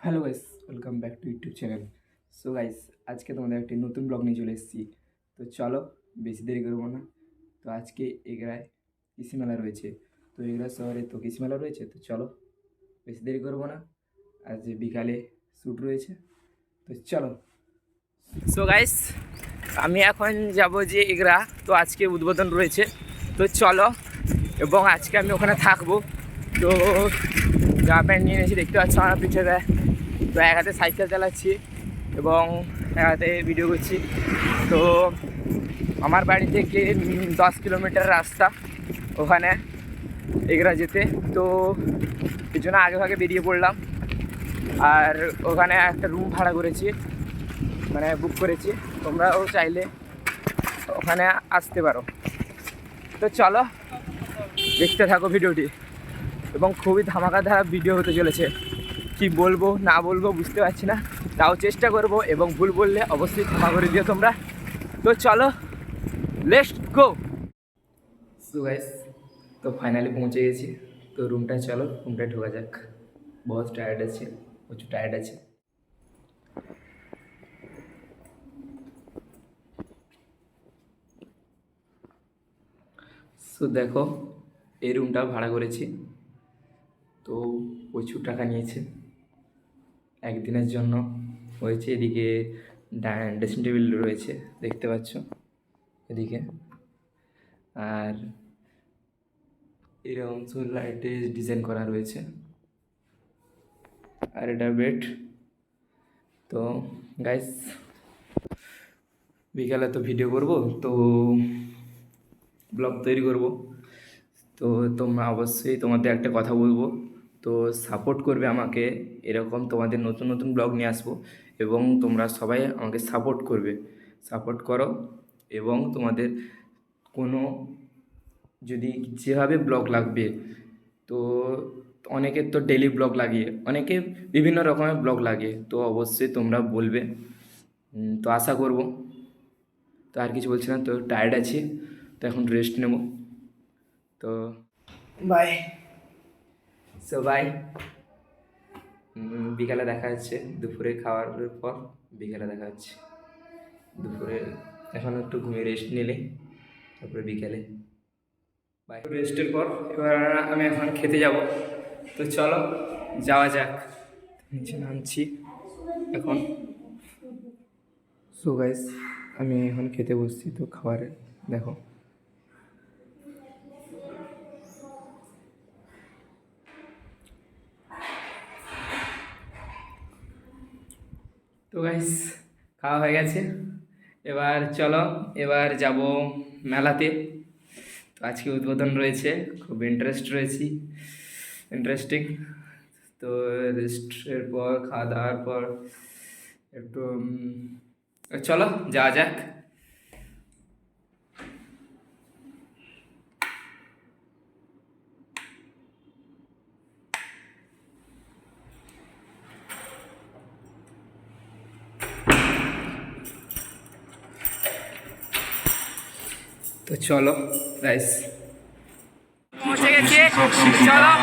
Hello guys, welcome back to YouTube channel. So guys, আজকে তোমাদের একটি নতুন ব্লগ নিয়ে চলে এসেছি। তো চলো, বেশি দেরি করবো না। তো আজকে এগরায় কৃষি মেলা রয়েছে। তো এগরা শহরে তো কৃষি মেলা রয়েছে। তো চলো, বেশি দেরি করবো না। আজ বিকালে শ্যুট রয়েছে। তো চলো। সো গাইস, আমি এখন যাব যে এগরা। তো আজকে উদ্বোধন রয়েছে। তো চলো, এবং আজকে আমি ওখানে থাকবো। তো জামা প্যান্ট নিয়ে এসে দেখতে পাচ্ছ আমার পিছনে। তো এক হাতে সাইকেল চালাচ্ছি এবং এক হাতে ভিডিও করছি। তো আমার বাড়ি থেকে 10 কিলোমিটার রাস্তা ওখানে এগরা যেতে। তো এই জন্য আগে ভাগে বেরিয়ে পড়লাম। আর ওখানে একটা রুম ভাড়া করেছি, মানে বুক করেছি। তোমরাও চাইলে ওখানে আসতে পারো। তো চলো, দেখতে থাকো ভিডিওটি। এবং খুবই ধামাকাধার ভিডিও হতে চলেছে। কি বলবো না বলবো বুঝতে পারছি না, তাও চেষ্টা করব, এবং ভুল বললে অবশ্যই ক্ষমা করে দিও তোমরা। তো চলো, লেটস গো। সো গাইস, তো ফাইনালি পৌঁছে গেছি। তো রুমটায় চলো, রুমটায় ঢোকা যাক। বহুত টায়ার্ড আছে, প্রচুর টায়ার্ড আছে। সো দেখো, এই রুমটা ভাড়া করেছি। তো প্রচুর টাকা নিয়েছে একদিনের জন্য। হয়েছে এদিকে ড্রেসিং টেবিল রয়েছে, দেখতে পাচ্ছ এদিকে। আর এরকম লাইটে ডিজাইন করা রয়েছে। আর এটা বেড। তো গাইস, বিকালে তো ভিডিও করব, তো ব্লগ তৈরি করব। তো তোমরা অবশ্যই, তোমাদের একটা কথা বলবো, তো সাপোর্ট করবে আমাকে। এরকম তোমাদের নতুন নতুন ব্লগ নিয়ে আসবো, এবং তোমরা সবাই আমাকে সাপোর্ট করবে। সাপোর্ট করো। এবং তোমাদের কোনো যদি যেভাবে ব্লগ লাগবে, তো অনেকের তো ডেলি ব্লগ লাগে, অনেকে বিভিন্ন রকমের ব্লগ লাগে, তো অবশ্যই তোমরা বলবে। তো আশা করব। তো আর কিছু বলছি না, তো টায়ার্ড আছি, তো এখন রেস্ট নেব। তো বাই। So by. বিকালে দেখা যাচ্ছে, দুপুরে খাওয়ার পর বিকালে দেখা যাচ্ছে। দুপুরে এখন একটু ঘুমিয়ে রেস্ট নিলে তারপরে বিকেলে বাই। রেস্টের পর এবার আমি এখন খেতে যাব। তো চলো যাওয়া যাক। নিচে নামছি এখন। সো গাইস, আমি এখন খেতে বসছি। তো খাবারে দেখো, তো গাইস খাওয়া হয়ে গেছে। এবার চলো, এবার যাব মেলাতে। তো আজকে উদ্বোধন রয়েছে, খুব ইন্টারেস্টিং। তো রেস্টের পর, খাওয়া দাওয়ার পর একটু চলো যাওয়া যাক। তো চলো গাইস, পৌঁছে গেছি। চলো।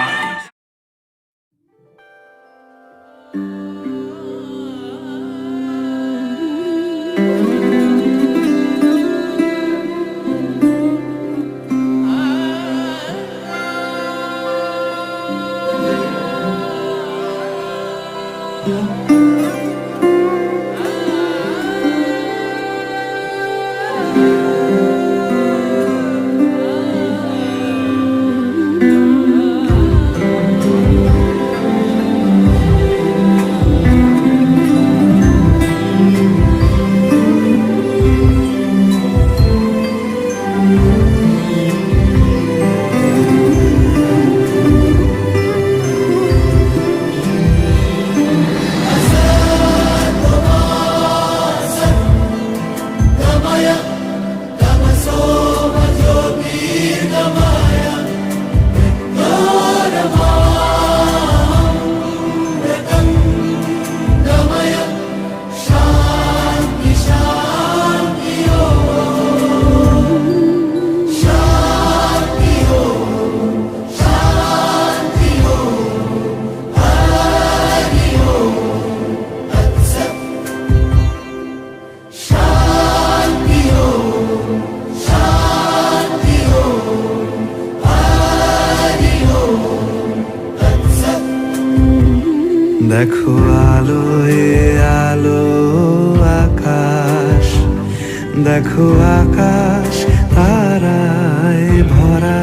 দেখো আলোয় আলো আকাশ, দেখো আকাশ তারায় ভরা,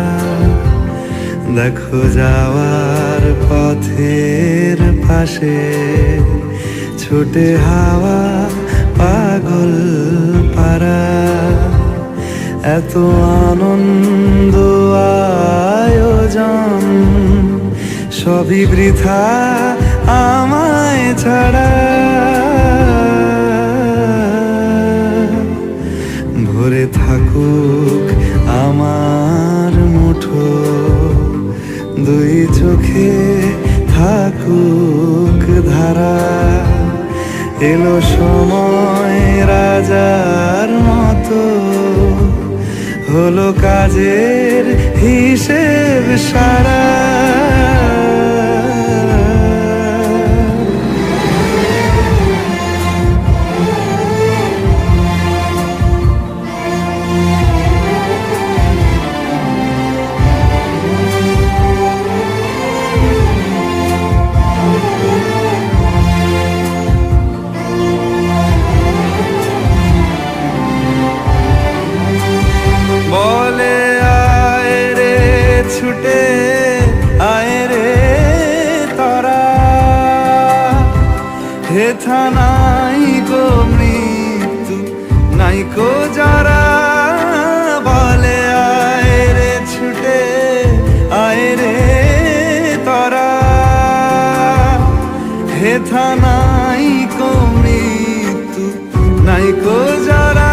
দেখো যাওয়ার পথের পাশে ছুটে হাওয়া পাগল পারা। এত আনন্দ আয়োজন সবই বৃথা আমায় ছাড়া। ভরে থাকুক আমার মুঠো, দুই চোখে থাকুক ধারা। এলো সময় রাজার মতো, হলো কাজের হিসেব সারা। বলে আয় রে ছুটে আয় রে তারা, হেথা নাই গো মৃত্যু নাই কো যারা। বলে আয় রে ছুটে আয় রে তারা, হেথা নাই কো মৃত্যু নাই কো যারা।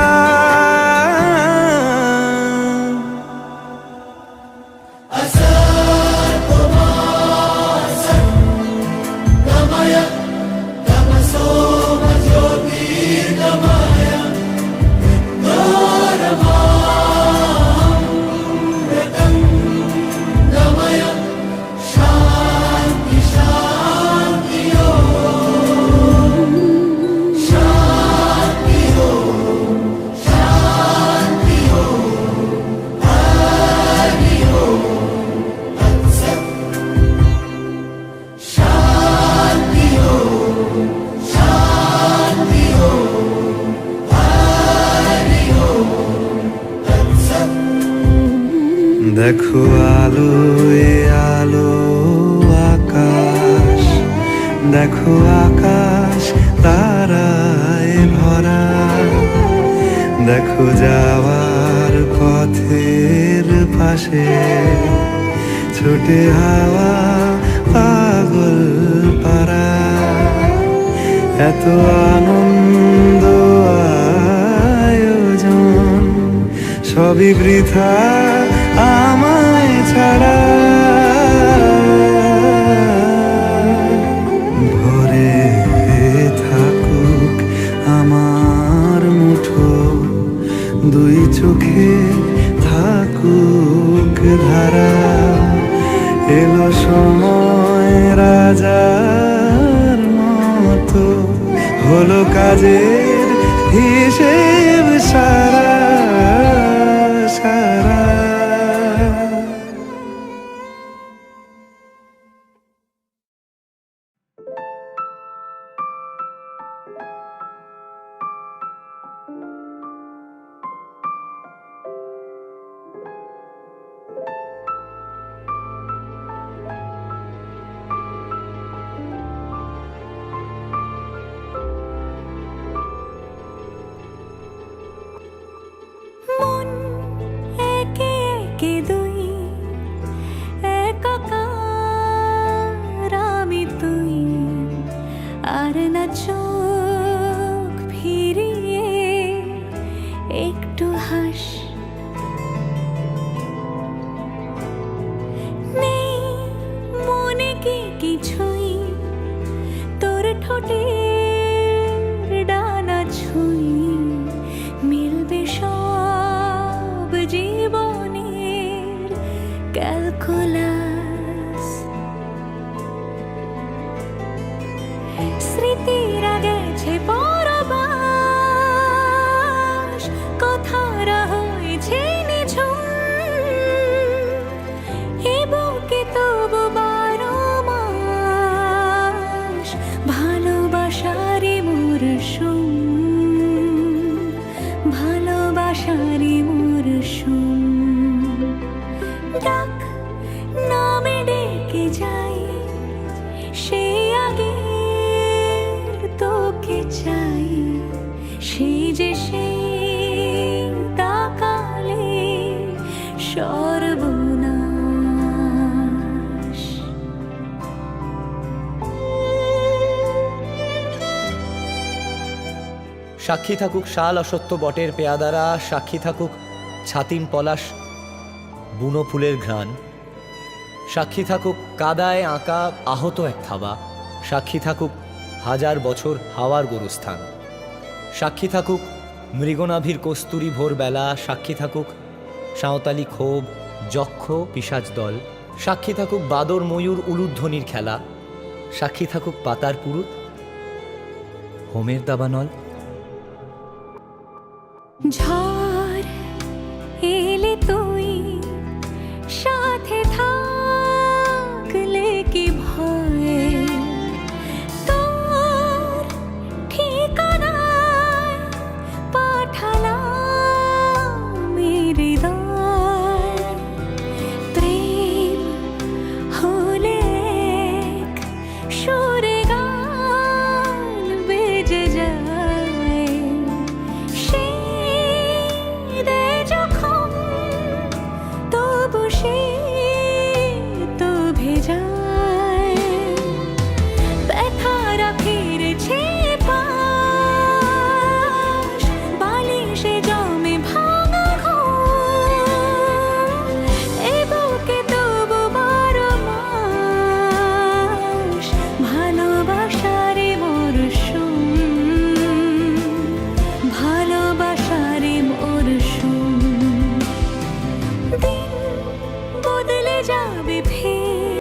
দেখো আলোয় আলো আকাশ, দেখো আকাশ তারায় ভরা, দেখো যাওয়ার পথের পাশে ছুটে হাওয়া পাগল পারা। এত আনন্দ আয়োজন সবই বৃথা আমায় ছাড়া। ভরে থাকুক আমার মুঠো, দুই চোখে থাকুক ধারা। এলো সময় রাজার মতো, হলো কাজের হিসেব সারা সারা। মন একে একে দুই, একাকার আমি তুই, আর না চোখ ফিরিয়ে একটু হাস। নেই মনে কি কিছুই, তোর ঠোঁটের ডানা ছুঁই, মিলবে সব জীবনের ক্যালকুলাস। স্মৃতিরা গেছে পরবাস, কথারা হয়েছে নিঝুম, এ বুকে তবু 12 মাস সাক্ষী থাকুক শাল অসত্য বটের পেয়াদারা, সাক্ষী থাকুক ছাতিম পলাশ বুনো ফুলের ঘ্রাণ, সাক্ষী থাকুক কাদায় আঁকা আহত এক থাবা, সাক্ষী থাকুক হাজার বছর হাওয়ার গোরস্থান, সাক্ষী থাকুক মৃগনাভির কস্তুরী ভোরবেলা, সাক্ষী থাকুক সাঁওতালি ক্ষোভ যক্ষ পিশাচ দল, সাক্ষী থাকুক বাদর ময়ূর উলুধ্বনির খেলা, সাক্ষী থাকুক পাতার পুরুত হোমের দাবানল। ঝড় এলে তুই সাথে থাকলে কি ভয়, তোর ঠিকানায় পাঠালাম হৃদয়, প্রেম হলে এক সুরে গান বেজে যায়, সেই দে যখন তবু সে তো ভেজায়, ব্যথারা ফিরেছে পাশ, বালিশে জমে ভাঙা ঘুম, এ বুকে তবু 12 মাস ভালোবাসারে মরশুম, ভালোবাসারে মরশুম, দিন বদলে যাবে ফের।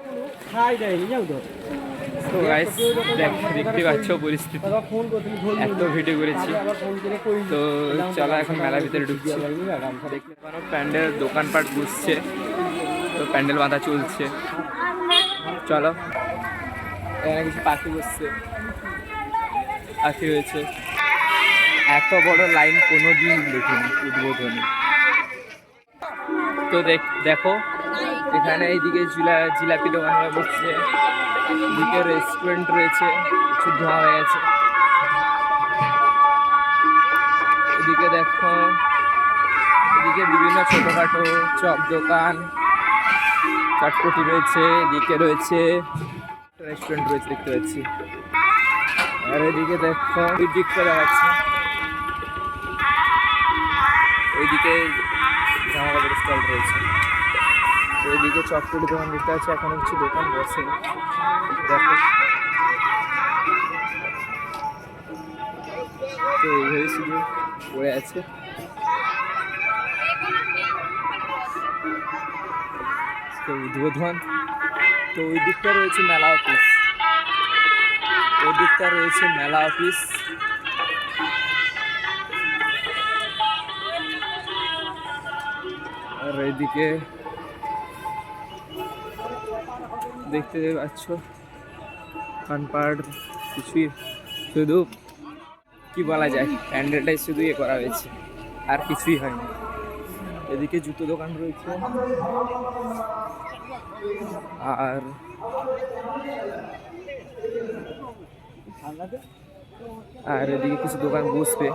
তো গাইস দেখতে পাচ্ছ পরিস্থিতি, এত ভিডিও করেছি। তো চলো এখন মেলার ভিতরে ঢুকছি। দেখতে পারো প্যান্ডেল দোকানপাট বসছে, তো প্যান্ডেল বাঁধা চলছে। চলো, এখানে কিছু পাখি বসছে, পাখি রয়েছে। এত বড় লাইন কোনো দিন দেখিনি উদ্বোধনে। তো দেখো এখানে এইদিকে জিলাপি দোকান বসছে, এদিকে রেস্টুরেন্ট রয়েছে, কিছু ধোঁয়া হয়ে গেছে। এদিকে দেখো, এদিকে বিভিন্ন ছোটোখাটো চপ দোকান, চটপটি রয়েছে, এদিকে রয়েছে রেস্টুরেন্ট রয়েছে দেখতে পাচ্ছি। আর এদিকে দেখো ওই দিকটা দেখাচ্ছে, ওইদিকে জামা কাপড়ের স্টল রয়েছে। তো এদিকে চটপটি দোকান দেখতে পাচ্ছি, এখনো কিছু দোকান বসেনি। দেখো তো এইভাবে শুধু পড়ে আছে। তো উদ্বোধন, তো ওই দিকটা রয়েছে মেলা অফিস, ওই দিকটা রয়েছে মেলা অফিস। আর এইদিকে দেখতে পাচ্ছ কানপাড়, কিছুই শুধু কি বলা যায়, প্যান্ডেলটাই শুধু ইয়ে করা হয়েছে, আর কিছুই হয়নি। এদিকে জুতো দোকান রয়েছে, আর এদিকে কিছু দোকান বসবে,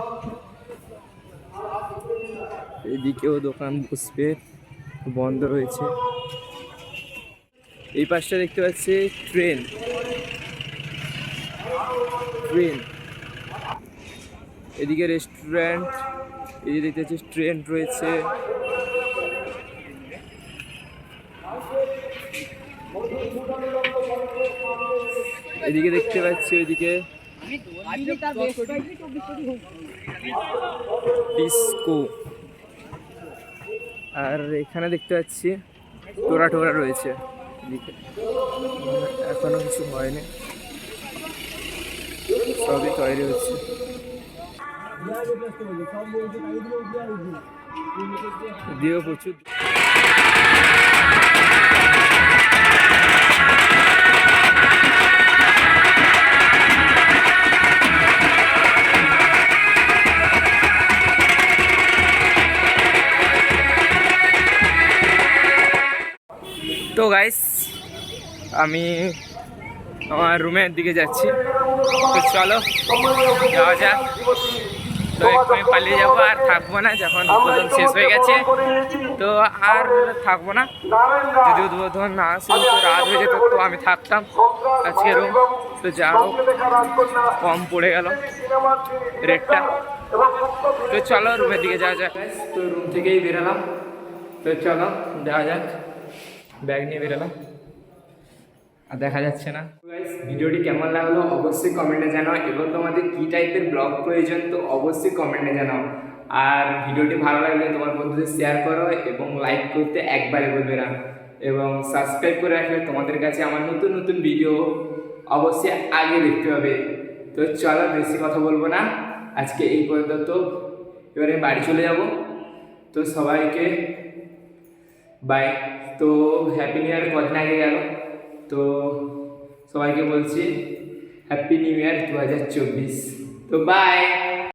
এদিকেও দোকান বসবে, বন্ধ রয়েছে। এই পাশটা দেখতে পাচ্ছি ট্রেন, এদিকে রেস্টুরেন্ট, এদিকে দেখতে পাচ্ছি ট্রেন রয়েছে। এদিকে দেখতে পাচ্ছি ওইদিকে ডিস্কো, আর এখানে দেখতে পাচ্ছি টোরা রয়েছে। এদিকে এখনো কিছু হয়নি, সবই তৈরি হচ্ছে। এদিকেও প্রচুর তো গাইস আমি আমার রুমের দিকে যাচ্ছি, তো চলো যাওয়া যাক। তো এক্ষুনি পালিয়ে যাবো, আর থাকবো না, যখন উদ্বোধন শেষ হয়ে গেছে তো আর থাকবো না। যদি উদ্বোধন না আসে তো রাত হয়ে যেত, তো আমি থাকতাম আজকে রুম। তো যা হোক কম পড়ে গেল রেটটা। তো চলো রুমের দিকে যাওয়া যাক। তো রুম থেকেই বেরোলাম, তো চলো যাওয়া যাক। ব্যাগ নিয়ে বেরোলাম আর দেখা যাচ্ছে না। ভিডিওটি কেমন লাগলো অবশ্যই কমেন্টে জানাও, এবং তোমাদের কী টাইপের ব্লগ প্রয়োজন তো অবশ্যই কমেন্টে জানাও। আর ভিডিওটি ভালো লাগলে তোমার বন্ধুদের শেয়ার করো এবং লাইক করতে একবারে বলবে না, এবং সাবস্ক্রাইব করে রাখলে তোমাদের কাছে আমার নতুন নতুন ভিডিও অবশ্যই আগে দেখতে হবে। তো চলো বেশি কথা বলবো না, আজকে এই পর্যন্ত। এবারে বাড়ি চলে যাব। তো সবাইকে বাই। তো হ্যাপি নিউ ইয়ার কদিন আগে গেল, তো সবাইকে বলছি হ্যাপি নিউ ইয়ার 2024। তো বাই।